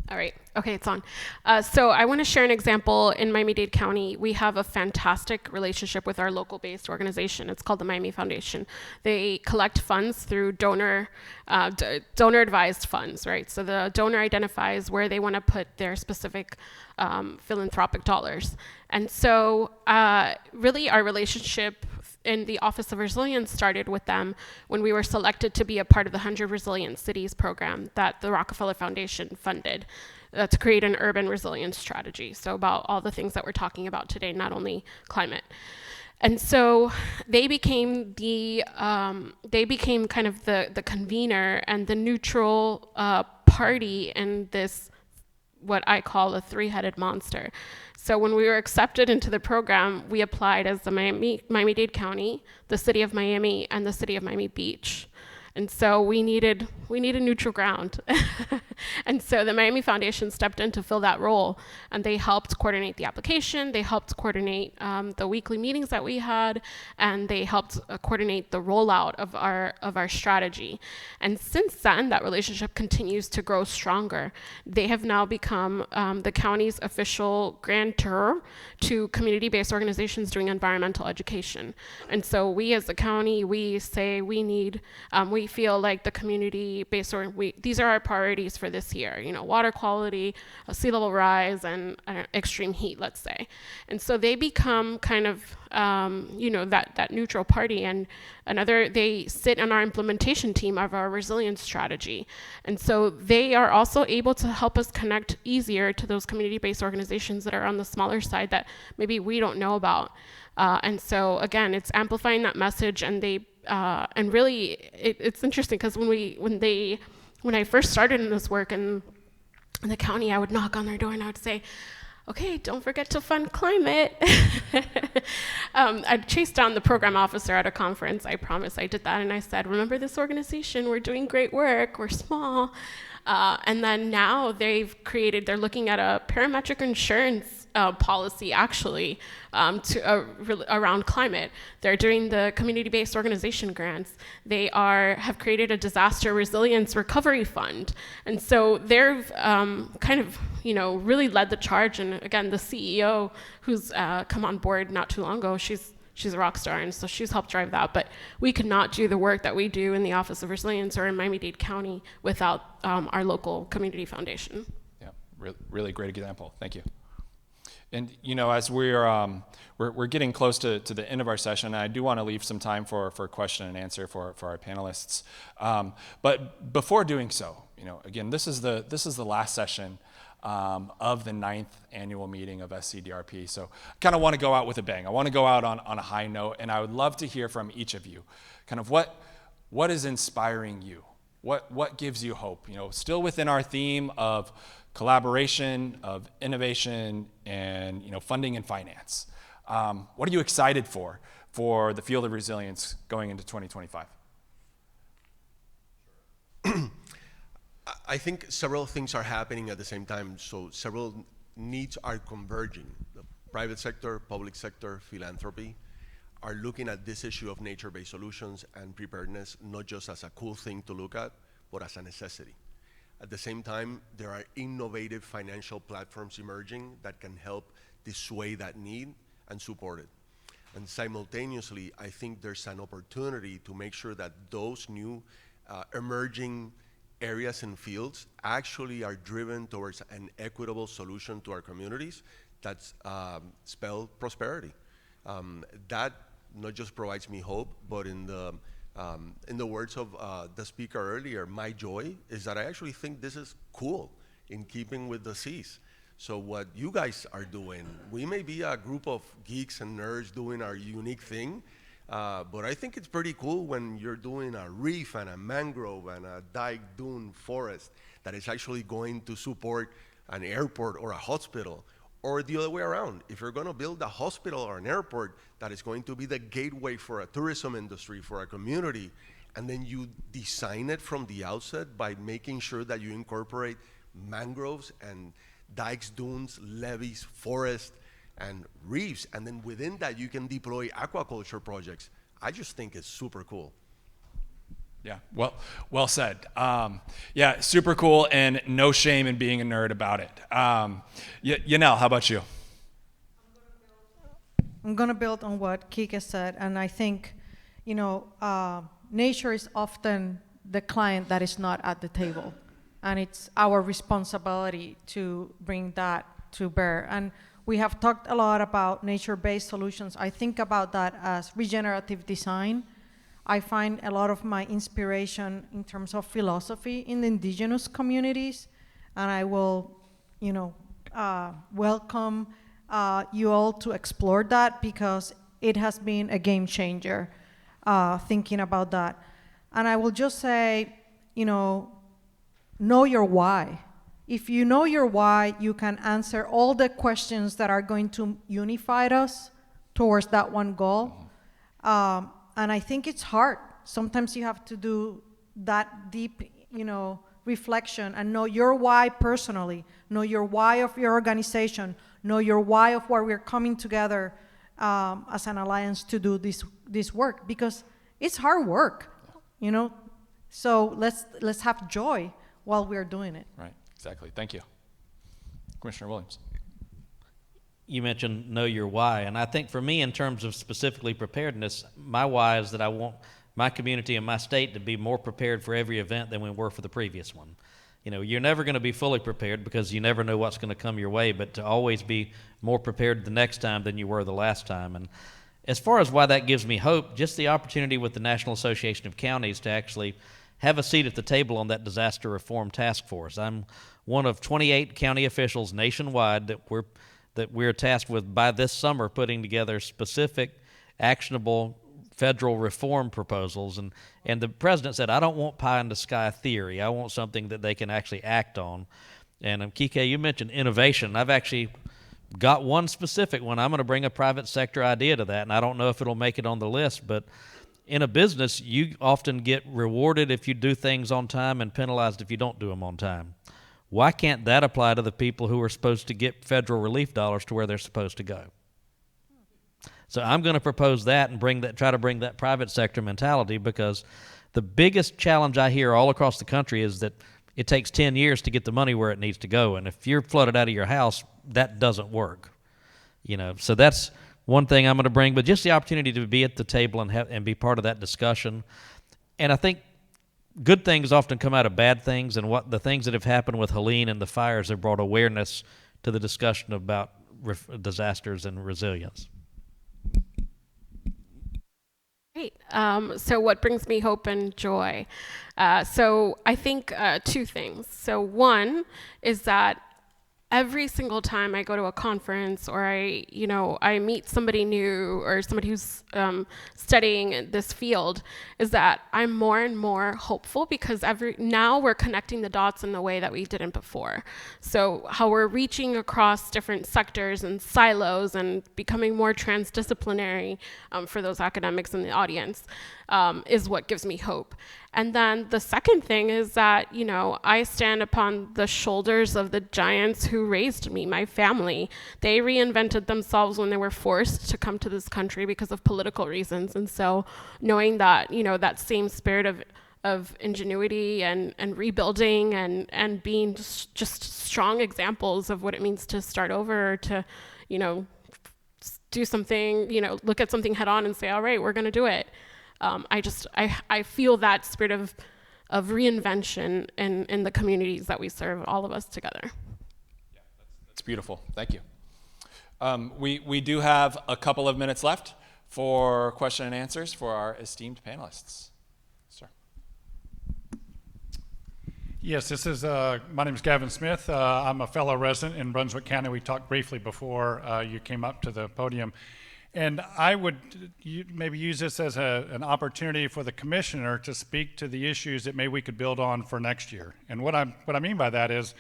All right. Okay, it's on. So I want to share an example. In Miami-Dade County, we have a fantastic relationship with our local-based organization. It's called the Miami Foundation. They collect funds through donor-advised funds, right? So the donor identifies where they want to put their specific philanthropic dollars. And so really our relationship in the Office of Resilience started with them when we were selected to be a part of the 100 Resilient Cities program that the Rockefeller Foundation funded to create an urban resilience strategy. So about all the things that we're talking about today, not only climate. And so they became kind of the convener and the neutral party in this, what I call a three-headed monster. So when we were accepted into the program, we applied as the Miami-Dade County, the City of Miami, and the City of Miami Beach. And so we needed neutral ground. And so the Miami Foundation stepped in to fill that role, and they helped coordinate the application, they helped coordinate the weekly meetings that we had, and they helped coordinate the rollout of our strategy. And since then, that relationship continues to grow stronger. They have now become the county's official grantor to community-based organizations doing environmental education. And so we as the county, we say we feel like the community-based, these are our priorities for this year, water quality, sea level rise, and extreme heat, let's say. And so they become kind of, that neutral party, and they sit on our implementation team of our resilience strategy. And so they are also able to help us connect easier to those community-based organizations that are on the smaller side that maybe we don't know about. And so again, it's amplifying that message, and really it's interesting because when I first started in this work in the county, I would knock on their door and I would say, okay, don't forget to fund climate. I chased down the program officer at a conference. I promise I did that. And I said, remember this organization, we're doing great work, we're small. And then now they're looking at a parametric insurance policy actually around climate. They're doing the community-based organization grants. They have created a disaster resilience recovery fund. And so they've kind of, really led the charge. And again, the CEO who's come on board not too long ago, she's a rock star, and so she's helped drive that. But we could not do the work that we do in the Office of Resilience or in Miami-Dade County without our local community foundation. Yeah, really great example. Thank you. And as we're getting close to the end of our session, I do want to leave some time for question and answer for our panelists. But before doing so, again, this is the last session of the 9th annual meeting of SCDRP. So I kind of want to go out with a bang. I want to go out on a high note, and I would love to hear from each of you, kind of what is inspiring you? What gives you hope? Still within our theme of collaboration, of innovation, and funding and finance. What are you excited for the field of resilience going into 2025? I think several things are happening at the same time, so several needs are converging. The private sector, public sector, philanthropy are looking at this issue of nature-based solutions and preparedness not just as a cool thing to look at, but as a necessity. At the same time, there are innovative financial platforms emerging that can help dissuade that need and support it. And simultaneously, I think there's an opportunity to make sure that those new emerging areas and fields actually are driven towards an equitable solution to our communities that's spell prosperity. That not just provides me hope, but in the words of the speaker earlier, my joy is that I actually think this is cool, in keeping with the Cs. So what you guys are doing, we may be a group of geeks and nerds doing our unique thing, but I think it's pretty cool when you're doing a reef and a mangrove and a dike dune forest that is actually going to support an airport or a hospital, or the other way around. If you're going to build a hospital or an airport that is going to be the gateway for a tourism industry, for a community, and then you design it from the outset by making sure that you incorporate mangroves and dikes, dunes, levees, forests, and reefs, and then within that you can deploy aquaculture projects. I just think it's super cool. Yeah, well said. Yeah, super cool, and no shame in being a nerd about it. Yanel, how about you? I'm going to build on what Quique said, and I think, nature is often the client that is not at the table, and it's our responsibility to bring that to bear. And we have talked a lot about nature-based solutions. I think about that as regenerative design. I find a lot of my inspiration in terms of philosophy in the indigenous communities, and I will, welcome you all to explore that, because it has been a game changer thinking about that. And I will just say, know your why. If you know your why, you can answer all the questions that are going to unify us towards that one goal. And I think it's hard. Sometimes you have to do that deep, reflection and know your why personally, know your why of your organization, know your why of where we're coming together as an alliance to do this work, because it's hard work, So let's have joy while we're doing it. Right, exactly. Thank you. Commissioner Williams. You mentioned know your why, and I think for me, in terms of specifically preparedness, my why is that I want my community and my state to be more prepared for every event than we were for the previous one. You're never going to be fully prepared because you never know what's going to come your way, but to always be more prepared the next time than you were the last time. And as far as why that gives me hope, just the opportunity with the National Association of Counties to actually have a seat at the table on that disaster reform task force. I'm one of 28 county officials nationwide that we're tasked with by this summer putting together specific, actionable federal reform proposals. And the president said, I don't want pie in the sky theory. I want something that they can actually act on. And Quique, you mentioned innovation. I've actually got one specific one. I'm going to bring a private sector idea to that, and I don't know if it'll make it on the list, but in a business, you often get rewarded if you do things on time and penalized if you don't do them on time. Why can't that apply to the people who are supposed to get federal relief dollars to where they're supposed to go? So I'm going to propose that and try to bring that private sector mentality, because the biggest challenge I hear all across the country is that it takes 10 years to get the money where it needs to go. And if you're flooded out of your house, that doesn't work. So that's one thing I'm going to bring, but just the opportunity to be at the table and be part of that discussion. And I think good things often come out of bad things, and what the things that have happened with Helene and the fires have brought awareness to the discussion about disasters and resilience. Great. So what brings me hope and joy? So I think two things. So one is that every single time I go to a conference or I meet somebody new or somebody who's studying this field, is that I'm more and more hopeful because now we're connecting the dots in the way that we didn't before. So how we're reaching across different sectors and silos and becoming more transdisciplinary for those academics in the audience is what gives me hope. And then the second thing is that, I stand upon the shoulders of the giants who raised me, my family. They reinvented themselves when they were forced to come to this country because of political reasons. And so knowing that, that same spirit of ingenuity and rebuilding and being just strong examples of what it means to start over, or to, do something, look at something head on and say, all right, we're going to do it. I feel that spirit of reinvention in the communities that we serve, all of us together. Yeah, that's beautiful. Thank you. We do have a couple of minutes left for question and answers for our esteemed panelists. Sir. Yes, my name is Gavin Smith. I'm a fellow resident in Brunswick County. We talked briefly before you came up to the podium. And I would maybe use this as an opportunity for the commissioner to speak to the issues that maybe we could build on for next year. And what I mean by that is,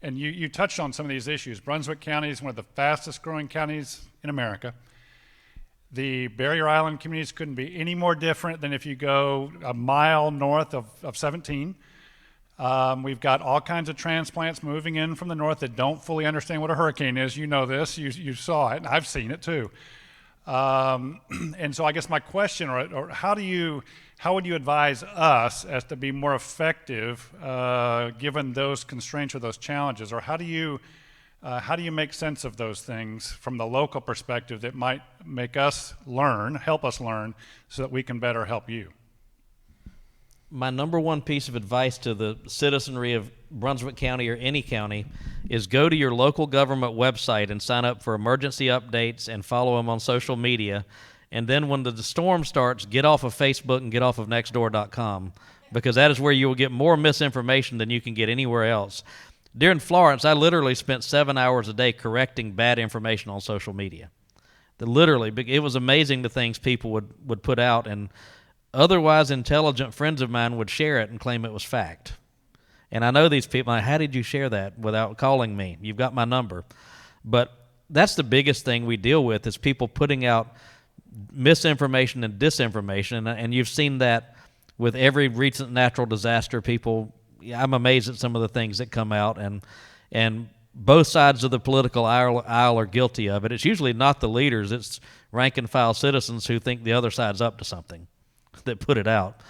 and you touched on some of these issues, Brunswick County is one of the fastest growing counties in America. The Barrier Island communities couldn't be any more different than if you go a mile north of 17. We've got all kinds of transplants moving in from the north that don't fully understand what a hurricane is. You know this, you saw it, and I've seen it too. And so I guess my question, or how would you advise us as to be more effective given those constraints or those challenges, or how do you make sense of those things from the local perspective that might help us learn so that we can better help you? My number one piece of advice to the citizenry of Brunswick County or any county is go to your local government website and sign up for emergency updates and follow them on social media. And then when the storm starts, get off of Facebook and get off of nextdoor.com, because that is where you will get more misinformation than you can get anywhere else. During Florence, I literally spent 7 hours a day correcting bad information on social media. Literally, it was amazing the things people would put out, and otherwise intelligent friends of mine would share it and claim it was fact. And I know these people, like, how did you share that without calling me? You've got my number. But that's the biggest thing we deal with, is people putting out misinformation and disinformation. And you've seen that with every recent natural disaster. I'm amazed at some of the things that come out, and both sides of the political aisle are guilty of it. It's usually not the leaders, it's rank and file citizens who think the other side's up to something that put it out.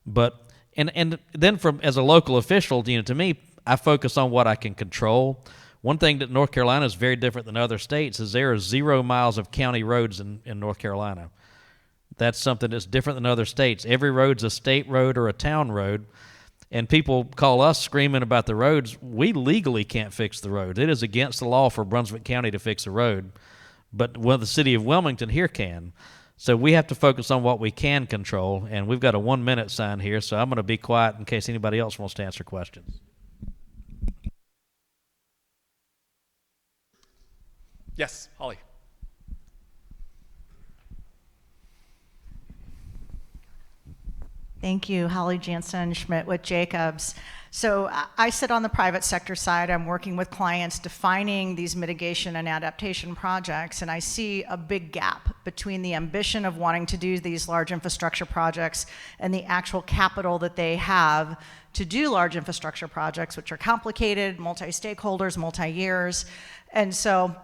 But and then as a local official, to me, I focus on what I can control. One thing that North Carolina is very different than other states is there are 0 miles of county roads in North Carolina. That's something that's different than other states. Every road's a state road or a town road, and people call us screaming about the roads. We legally can't fix the roads. It is against the law for Brunswick County to fix a road, but the city of Wilmington here can. So we have to focus on what we can control, and we've got a 1-minute sign here, so I'm going to be quiet in case anybody else wants to answer questions. Yes, Holly. Thank you, Holly Jansen Schmidt with Jacobs. So I sit on the private sector side. I'm working with clients defining these mitigation and adaptation projects, and I see a big gap between the ambition of wanting to do these large infrastructure projects and the actual capital that they have to do large infrastructure projects, which are complicated, multi-stakeholders, multi-years. And so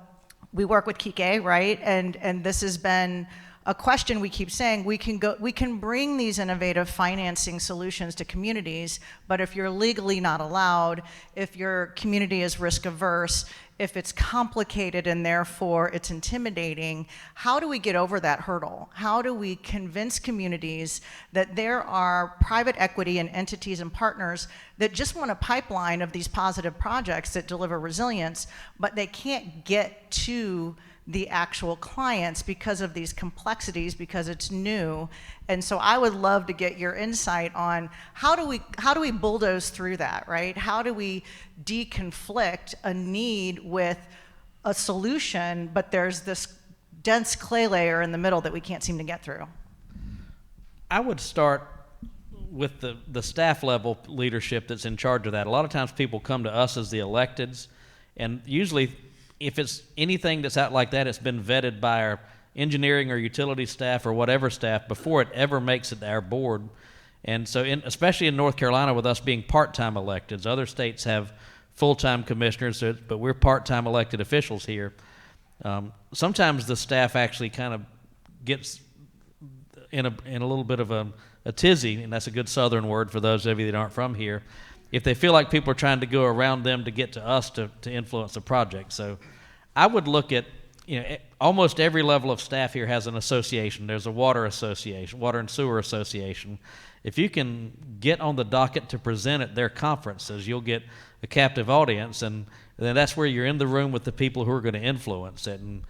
we work with Quique, right? And this has been a question we keep saying. We can bring these innovative financing solutions to communities, but if you're legally not allowed, if your community is risk averse, if it's complicated and therefore it's intimidating, how do we get over that hurdle? How do we convince communities that there are private equity and entities and partners that just want a pipeline of these positive projects that deliver resilience, but they can't get to the actual clients because of these complexities, because it's new. And so I would love to get your insight on how do we bulldoze through that, right? How do we deconflict a need with a solution, but there's this dense clay layer in the middle that we can't seem to get through? I would start with the staff level leadership that's in charge of that. A lot of times people come to us as the electeds, and usually if it's anything that's out like that, it's been vetted by our engineering or utility staff or whatever staff before it ever makes it to our board. And so especially in North Carolina, with us being part-time electeds, other states have full-time commissioners, but we're part-time elected officials here. Sometimes the staff actually kind of gets in a little bit of a tizzy, and that's a good Southern word for those of you that aren't from here, if they feel like people are trying to go around them to get to us to influence the project. So I would look at, almost every level of staff here has an association. There's a water association, water and sewer association. If you can get on the docket to present at their conferences, you'll get a captive audience, and then that's where you're in the room with the people who are going to influence it. And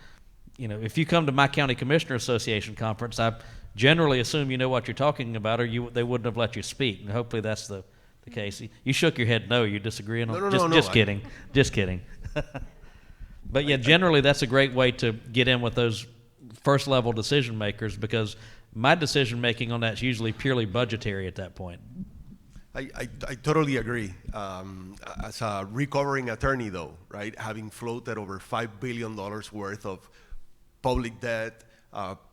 if you come to my county commissioner association conference, I generally assume you know what you're talking about, or they wouldn't have let you speak. And hopefully that's the case. You shook your head no. You're disagreeing on? No. Just kidding. Just kidding. But yeah, generally that's a great way to get in with those first level decision makers, because my decision making on that's usually purely budgetary at that point. I totally agree. As a recovering attorney, though, right, having floated over $5 billion worth of public debt,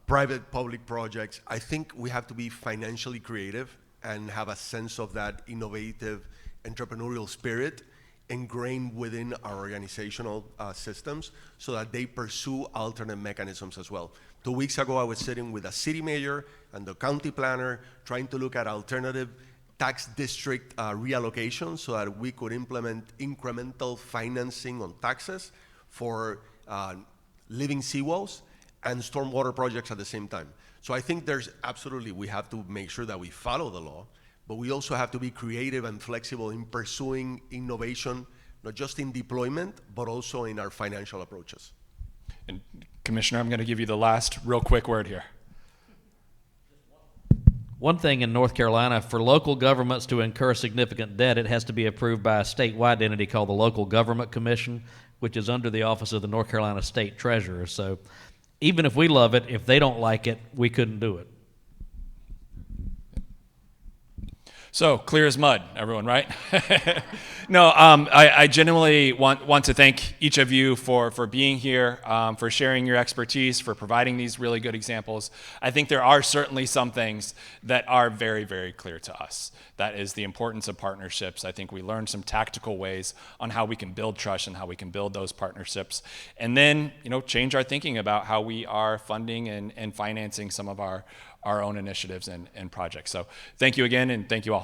private-public projects, I think we have to be financially creative and have a sense of that innovative entrepreneurial spirit ingrained within our organizational systems so that they pursue alternate mechanisms as well. 2 weeks ago, I was sitting with a city mayor and the county planner trying to look at alternative tax district reallocation so that we could implement incremental financing on taxes for living seawalls and stormwater projects at the same time. So I think we have to make sure that we follow the law, but we also have to be creative and flexible in pursuing innovation, not just in deployment, but also in our financial approaches. And Commissioner, I'm going to give you the last real quick word here. One thing in North Carolina, for local governments to incur significant debt, it has to be approved by a statewide entity called the Local Government Commission, which is under the office of the North Carolina State Treasurer. So even if we love it, if they don't like it, we couldn't do it. So clear as mud, everyone, right? No, I genuinely want to thank each of you for being here, for sharing your expertise, for providing these really good examples. I think there are certainly some things that are very, very clear to us. That is the importance of partnerships. I think we learned some tactical ways on how we can build trust and how we can build those partnerships. And then, change our thinking about how we are funding and financing some of our own initiatives and projects. So thank you again, and thank you all.